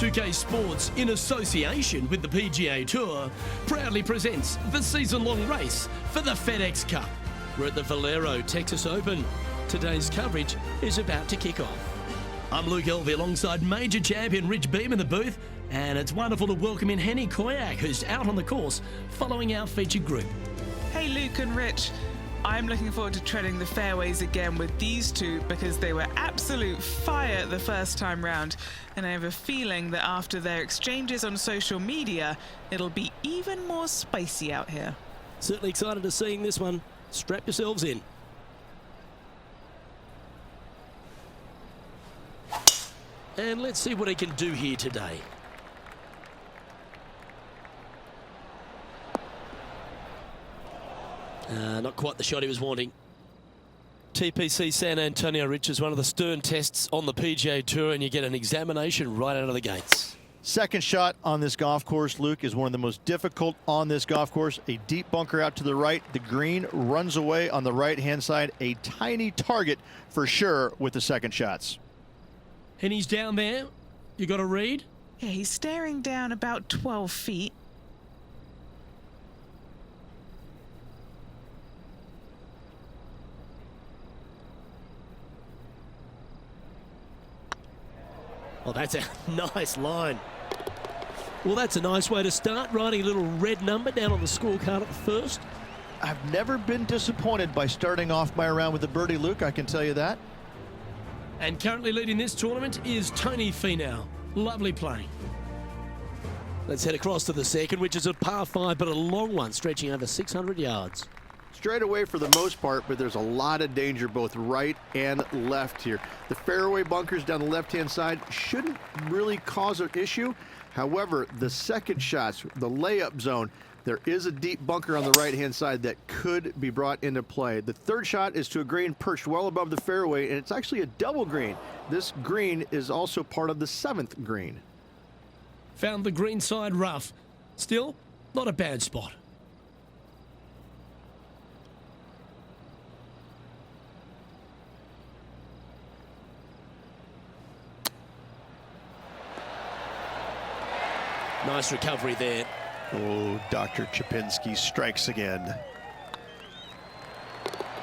2K Sports, in association with the PGA Tour, proudly presents the season-long race for the FedEx Cup. We're at the Valero Texas Open. Today's coverage is about to kick off. I'm Luke Elvey alongside major champion Rich Beam in the booth, and it's wonderful to welcome in Henny Koyak, who's out on the course following our featured group. Hey Luke and Rich, I'm looking forward to treading the fairways again with these two because they were absolute fire the first time round, and I have a feeling that after their exchanges on social media, it'll be even more spicy out here. Certainly excited to seeing this one. Strap yourselves in. And let's see what he can do here today. Not quite the shot he was wanting. TPC San Antonio, Rich, is one of the stern tests on the PGA Tour, and you get an examination right out of the gates. Second shot on this golf course, Luke, is one of the most difficult on this golf course. A deep bunker out to the right. The green runs away on the right-hand side. A tiny target for sure with the second shots. And he's down there. You got a read? Yeah, he's staring down about 12 feet. Oh, that's a nice line. Well, that's a nice way to start, writing a little red number down on the scorecard at the first. I've never been disappointed by starting off my round with a birdie, Luke, I can tell you that. And currently leading this tournament is Tony Finau. Lovely playing. Let's head across to the second, which is a par 5, but a long one, stretching over 600 yards. Straight away for the most part, but there's a lot of danger both right and left here. The fairway bunkers down the left-hand side shouldn't really cause an issue. However, the second shots, the layup zone, there is a deep bunker on the right-hand side that could be brought into play. The third shot is to a green perched well above the fairway, and it's actually a double green. This green is also part of the 7th green. Found the green side rough. Still, not a bad spot. Nice recovery there. Oh, Dr. Chapinski strikes again.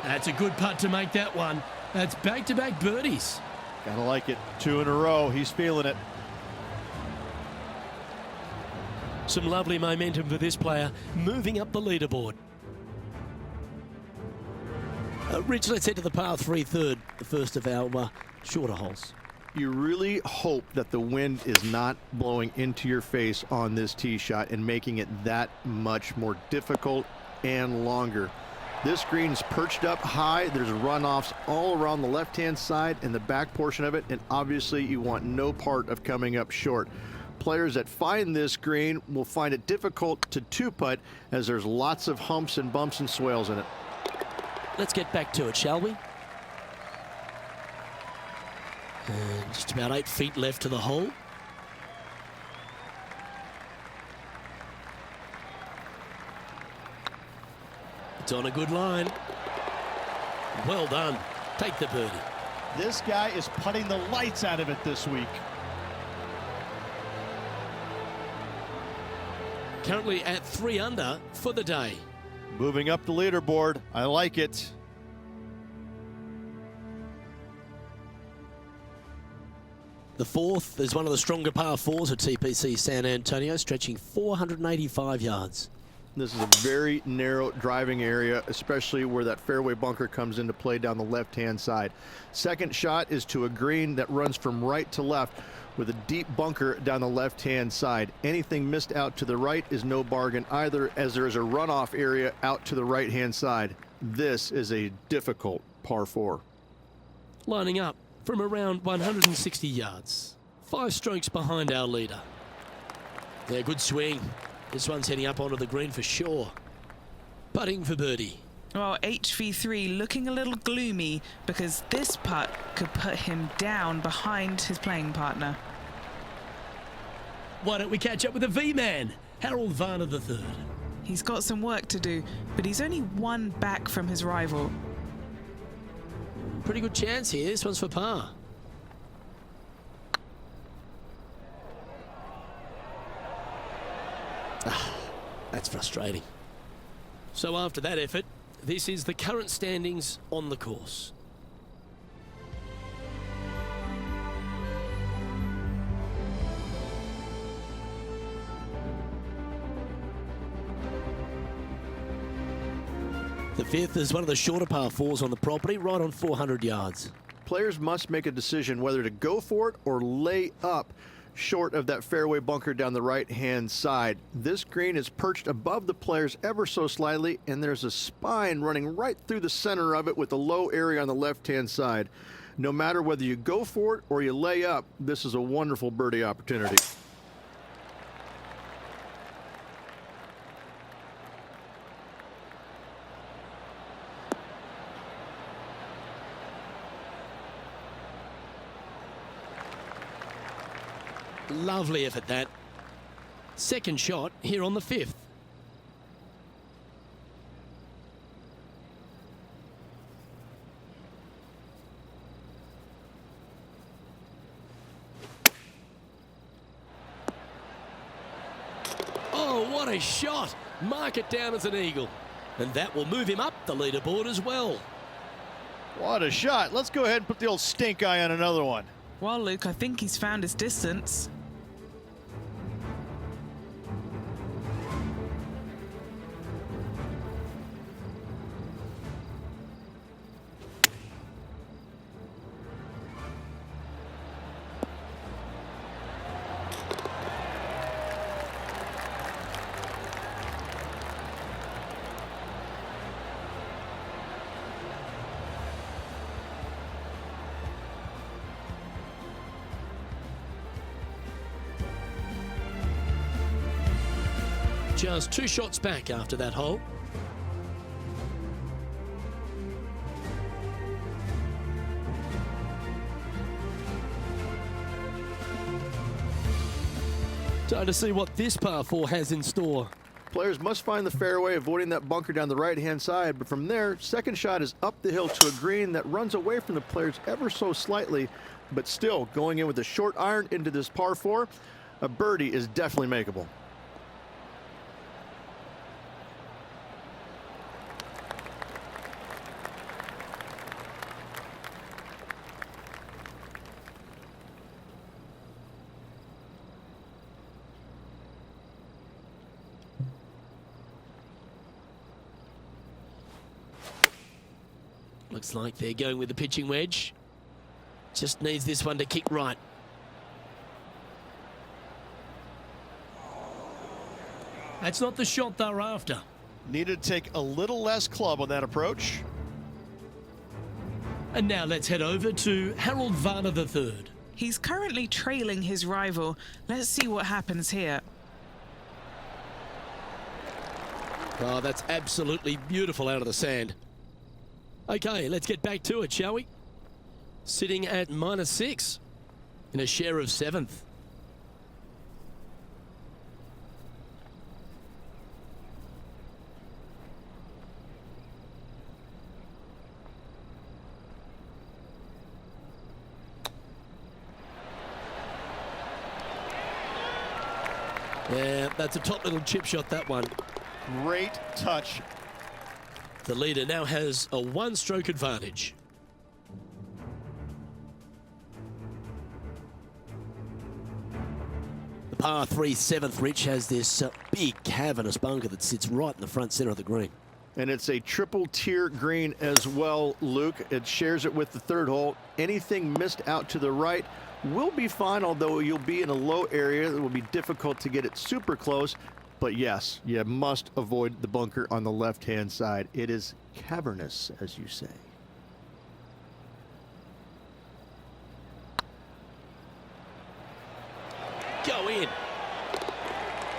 That's a good putt to make that one. That's back-to-back birdies. Gotta like it. 2 in a row. He's feeling it. Some lovely momentum for this player, moving up the leaderboard. Rich, let's head to the par 3 third, the first of our shorter holes. You really hope that the wind is not blowing into your face on this tee shot and making it that much more difficult and longer. This green's perched up high. There's runoffs all around the left-hand side and the back portion of it, and obviously you want no part of coming up short. Players that find this green will find it difficult to two-putt as there's lots of humps and bumps and swales in it. Let's get back to it, shall we? And just about 8 feet left to the hole. It's on a good line. Well done. Take the birdie. This guy is putting the lights out of it this week. Currently at 3 under for the day. Moving up the leaderboard. I like it. The fourth is one of the stronger par 4s at TPC San Antonio, stretching 485 yards. This is a very narrow driving area, especially where that fairway bunker comes into play down the left-hand side. Second shot is to a green that runs from right to left with a deep bunker down the left-hand side. Anything missed out to the right is no bargain either, as there is a runoff area out to the right-hand side. This is a difficult par 4. Lining up from around 160 yards. 5 strokes behind our leader. Yeah, good swing. This one's heading up onto the green for sure. Putting for birdie. Well, HV3 looking a little gloomy because this putt could put him down behind his playing partner. Why don't we catch up with the V-man, Harold Varner III. He's got some work to do, but he's only 1 back from his rival. Pretty good chance here. This one's for par. That's frustrating. So after that effort, this is the current standings on the course. The fifth is one of the shorter par fours on the property, right on 400 yards. Players must make a decision whether to go for it or lay up short of that fairway bunker down the right-hand side. This green is perched above the players ever so slightly, and there's a spine running right through the center of it with a low area on the left-hand side. No matter whether you go for it or you lay up, this is a wonderful birdie opportunity. Lovely effort, that. Second shot here on the fifth. Oh, what a shot. Mark it down as an eagle. And that will move him up the leaderboard as well. What a shot. Let's go ahead and put the old stink eye on another one. Well, Luke, I think he's found his distance. Just 2 shots back after that hole. Time to see what this par 4 has in store. Players must find the fairway, avoiding that bunker down the right-hand side, but from there, second shot is up the hill to a green that runs away from the players ever so slightly, but still going in with a short iron into this par 4. A birdie is definitely makeable. Looks like they're going with the pitching wedge. Just needs this one to kick right. That's not the shot they're after. Needed to take a little less club on that approach. And now let's head over to Harold Varner III. He's currently trailing his rival. Let's see what happens here. Oh, that's absolutely beautiful out of the sand. Okay, let's get back to it, shall we? Sitting at -6 in a share of 7th. Yeah, that's a top little chip shot, that one. Great touch. The leader now has a 1-stroke advantage. The par 3 7th, Rich, has this big cavernous bunker that sits right in the front center of the green. And it's a triple tier green as well, Luke. It shares it with the third hole. Anything missed out to the right will be fine, although you'll be in a low area. It will be difficult to get it super close. But yes, you must avoid the bunker on the left-hand side. It is cavernous, as you say. Go in.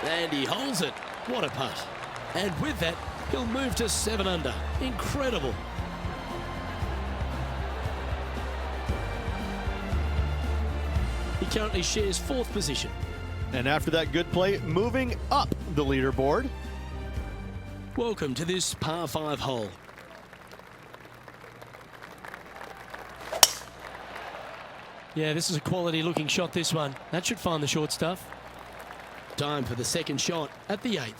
And he holds it. What a putt. And with that, he'll move to 7 under. Incredible. He currently shares 4th position. And after that good play, moving up the leaderboard. Welcome to this par 5 hole. Yeah, this is a quality looking shot, this one. That should find the short stuff. Time for the second shot at the 8th.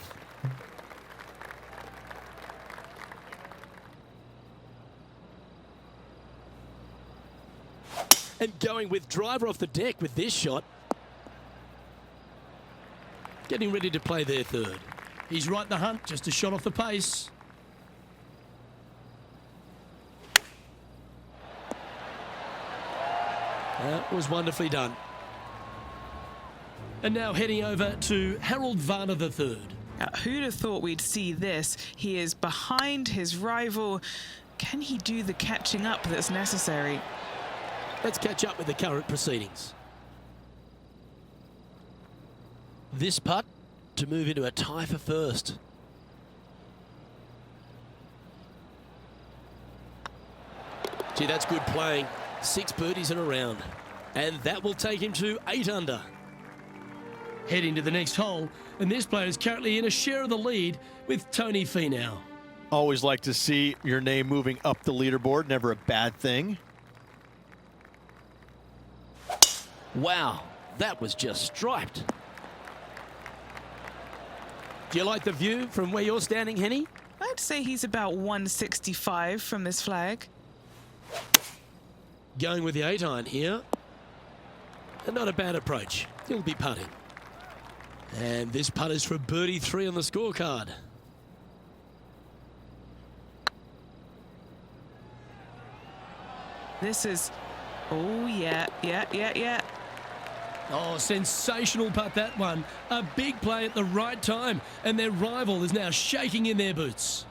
And going with driver off the deck with this shot. Getting ready to play their third. He's right in the hunt, just a shot off the pace. That was wonderfully done. And now heading over to Harold Varner III. Now, who'd have thought we'd see this? He is behind his rival. Can he do the catching up that's necessary? Let's catch up with the current proceedings. This putt to move into a tie for first. Gee, that's good playing. 6 birdies in a round. And that will take him to 8 under. Heading to the next hole, and this player is currently in a share of the lead with Tony Finau. Always like to see your name moving up the leaderboard. Never a bad thing. Wow, that was just striped. Do you like the view from where you're standing, Henny? I'd say he's about 165 from this flag. Going with the 8-iron here. And not a bad approach. He'll be putting. And this putt is for birdie 3 on the scorecard. This is... Oh, yeah. Oh, sensational putt, that one. A big play at the right time, and their rival is now shaking in their boots.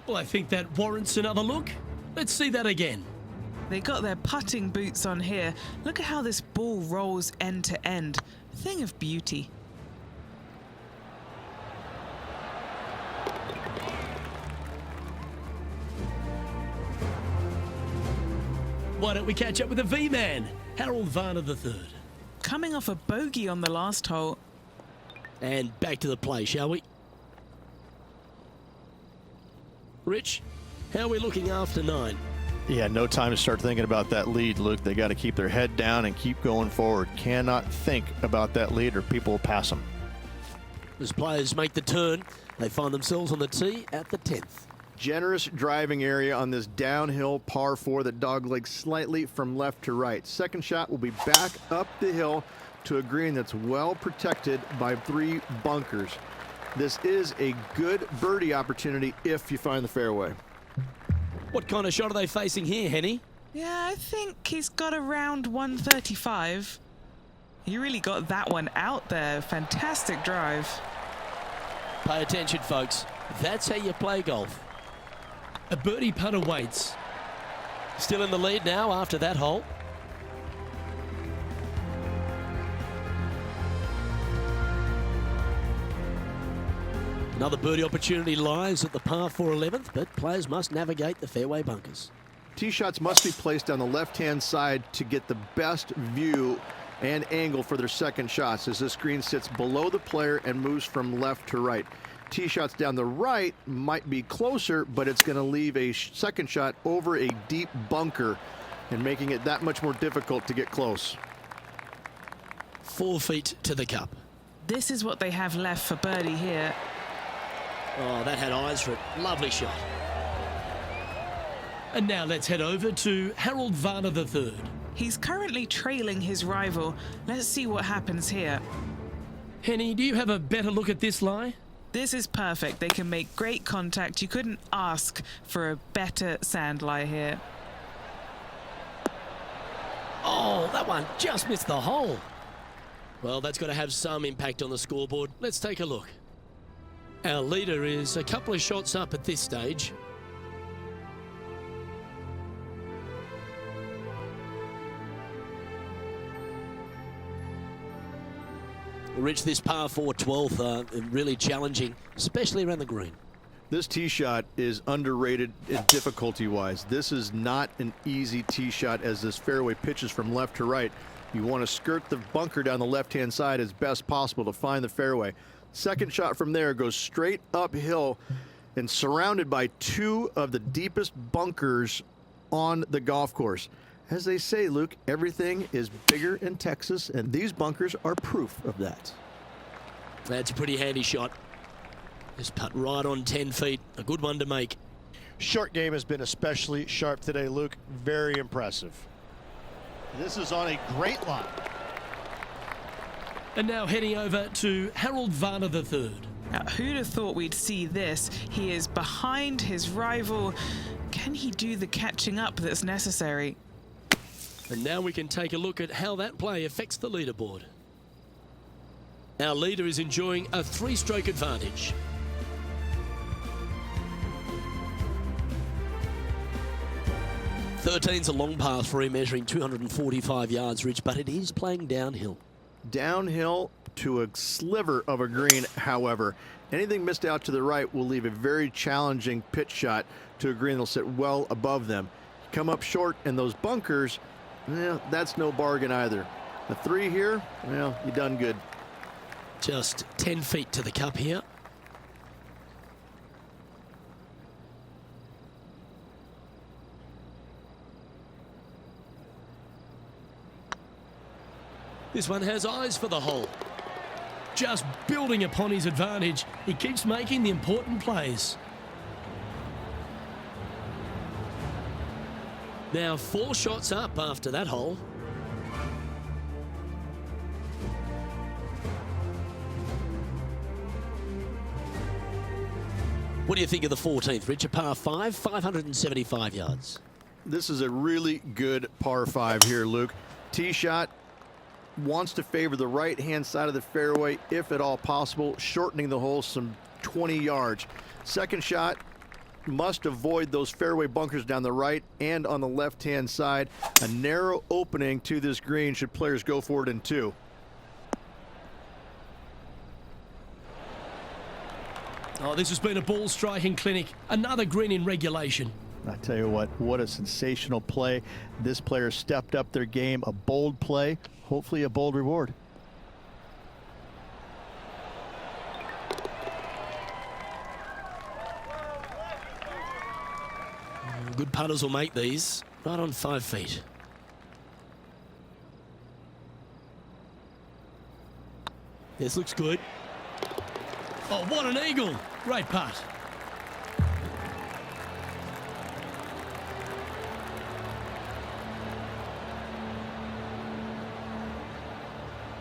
Well, I think that warrants another look. Let's see that again. They got their putting boots on here. Look at how this ball rolls end to end. Thing of beauty. Why don't we catch up with the V-man, Harold Varner III. Coming off a bogey on the last hole. And back to the play, shall we? Rich, how are we looking after 9? Yeah, no time to start thinking about that lead, Luke. They got to keep their head down and keep going forward. Cannot think about that lead or people will pass them. As players make the turn, they find themselves on the tee at the 10th. Generous driving area on this downhill par 4 that doglegs slightly from left to right. Second shot will be back up the hill to a green that's well protected by 3 bunkers. This is a good birdie opportunity if you find the fairway. What kind of shot are they facing here, Henny? Yeah, I think he's got around 135. He really got that one out there. Fantastic drive. Pay attention, folks. That's how you play golf. A birdie putt awaits. Still in the lead now after that hole. Another birdie opportunity lies at the par 4 11th, but players must navigate the fairway bunkers. Tee shots must be placed on the left-hand side to get the best view and angle for their second shots as this green sits below the player and moves from left to right. Tee shots down the right might be closer, but it's going to leave a second shot over a deep bunker and making it that much more difficult to get close. 4 feet to the cup. This is what they have left for birdie here. Oh, that had eyes for it. Lovely shot. And now let's head over to Harold Varner III. He's currently trailing his rival. Let's see what happens here. Henny, do you have a better look at this lie? This is perfect. They can make great contact. You couldn't ask for a better sand lie here. Oh, that one just missed the hole. Well, that's got to have some impact on the scoreboard. Let's take a look. Our leader is a couple of shots up at this stage. Rich, this par 4 12th, really challenging, especially around the green. This tee shot is underrated difficulty-wise. This is not an easy tee shot as this fairway pitches from left to right. You want to skirt the bunker down the left-hand side as best possible to find the fairway. Second shot from there goes straight uphill and surrounded by 2 of the deepest bunkers on the golf course. As they say, Luke, everything is bigger in Texas, and these bunkers are proof of that. That's a pretty handy shot. This putt right on 10 feet. A good one to make. Short game has been especially sharp today, Luke. Very impressive. This is on a great line. And now heading over to Harold Varner III. Now, who'd have thought we'd see this? He is behind his rival. Can he do the catching up that's necessary? And now we can take a look at how that play affects the leaderboard. Our leader is enjoying a 3-stroke advantage. Thirteen's a long path for him, measuring 245 yards, Rich, but it is playing downhill. Downhill to a sliver of a green, however. Anything missed out to the right will leave a very challenging pitch shot to a green that'll sit well above them. Come up short in those bunkers, well, that's no bargain either. The 3 here, well, you done good. Just 10 feet to the cup here. This one has eyes for the hole. Just building upon his advantage, he keeps making the important plays. Now 4 shots up after that hole. What do you think of the 14th, Rich? A par 5, 575 yards. This is a really good par 5 here, Luke. Tee shot wants to favor the right-hand side of the fairway, if at all possible, shortening the hole some 20 yards. Second shot must avoid those fairway bunkers down the right and on the left-hand side. A narrow opening to this green should players go for it in 2. Oh, this has been a ball striking clinic. Another green in regulation. I tell you what a sensational play. This player stepped up their game. A bold play, hopefully a bold reward. Good putters will make these. Right on 5 feet. This looks good. Oh, what an eagle. Great putt.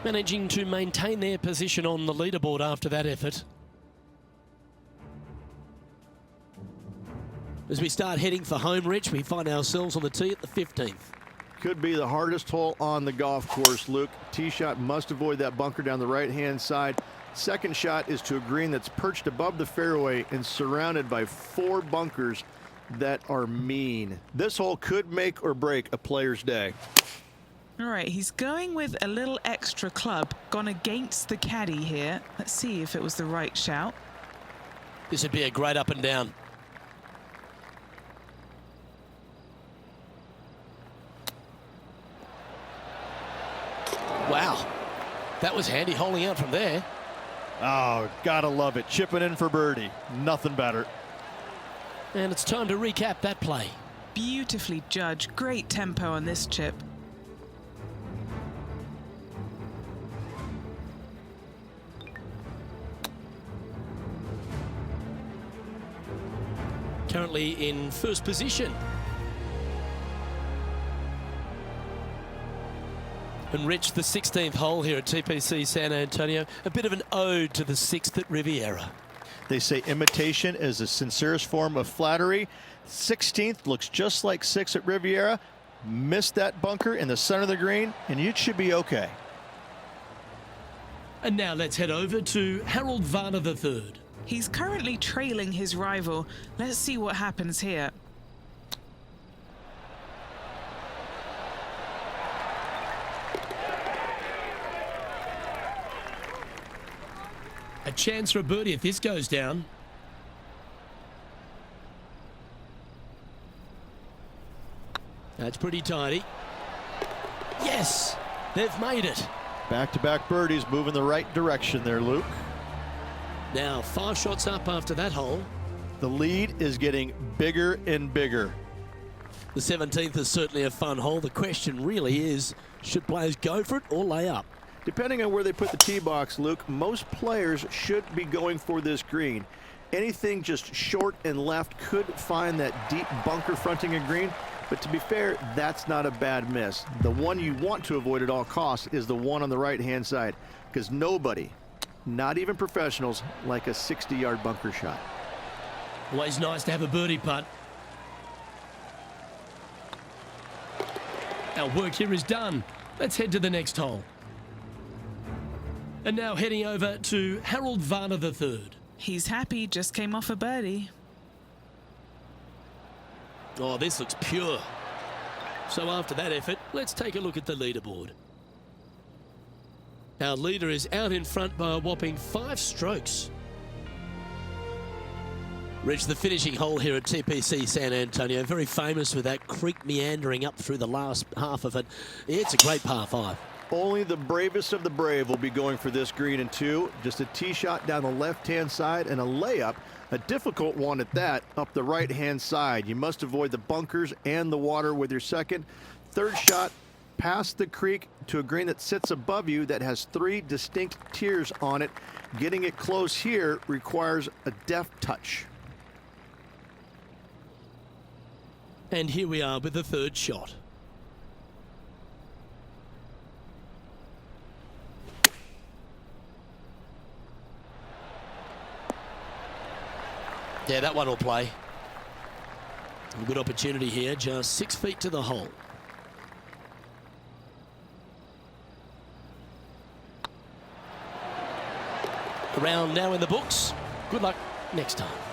Managing to maintain their position on the leaderboard after that effort. As we start heading for home, Rich, we find ourselves on the tee at the 15th. Could be the hardest hole on the golf course, Luke. Tee shot must avoid that bunker down the right-hand side. Second shot is to a green that's perched above the fairway and surrounded by 4 bunkers that are mean. This hole could make or break a player's day. All right, he's going with a little extra club, gone against the caddy here. Let's see if it was the right shout. This would be a great up and down. Wow, that was handy holding out from there. Oh, gotta love it. Chipping in for birdie. Nothing better. And it's time to recap that play. Beautifully judged. Great tempo on this chip. Currently in first position. And Rich, the 16th hole here at TPC San Antonio, a bit of an ode to the 6th at Riviera. They say imitation is the sincerest form of flattery. 16th looks just like 6 at Riviera. Missed that bunker in the center of the green, and you should be okay. And now let's head over to Harold Varner III. He's currently trailing his rival. Let's see what happens here. A chance for a birdie if this goes down. That's pretty tidy. Yes, they've made it. Back-to-back birdies moving the right direction there, Luke. Now 5 shots up after that hole. The lead is getting bigger and bigger. The 17th is certainly a fun hole. The question really is, should players go for it or lay up? Depending on where they put the tee box, Luke, most players should be going for this green. Anything just short and left could find that deep bunker fronting a green, but to be fair, that's not a bad miss. The one you want to avoid at all costs is the one on the right-hand side, because nobody, not even professionals, like a 60-yard bunker shot. Always nice to have a birdie putt. Our work here is done. Let's head to the next hole. And now heading over to Harold Varner III. He's happy, just came off a birdie. Oh, this looks pure. So after that effort, let's take a look at the leaderboard. Our leader is out in front by a whopping 5 strokes. Reached the finishing hole here at TPC San Antonio. Very famous with that creek meandering up through the last half of it. It's a great par 5. Only the bravest of the brave will be going for this green in 2. Just a tee shot down the left-hand side and a layup, a difficult one at that, up the right-hand side. You must avoid the bunkers and the water with your second. Third shot, past the creek to a green that sits above you that has 3 distinct tiers on it. Getting it close here requires a deft touch. And here we are with the third shot. Yeah, that one will play. A good opportunity here, just 6 feet to the hole. A round now in the books. Good luck next time.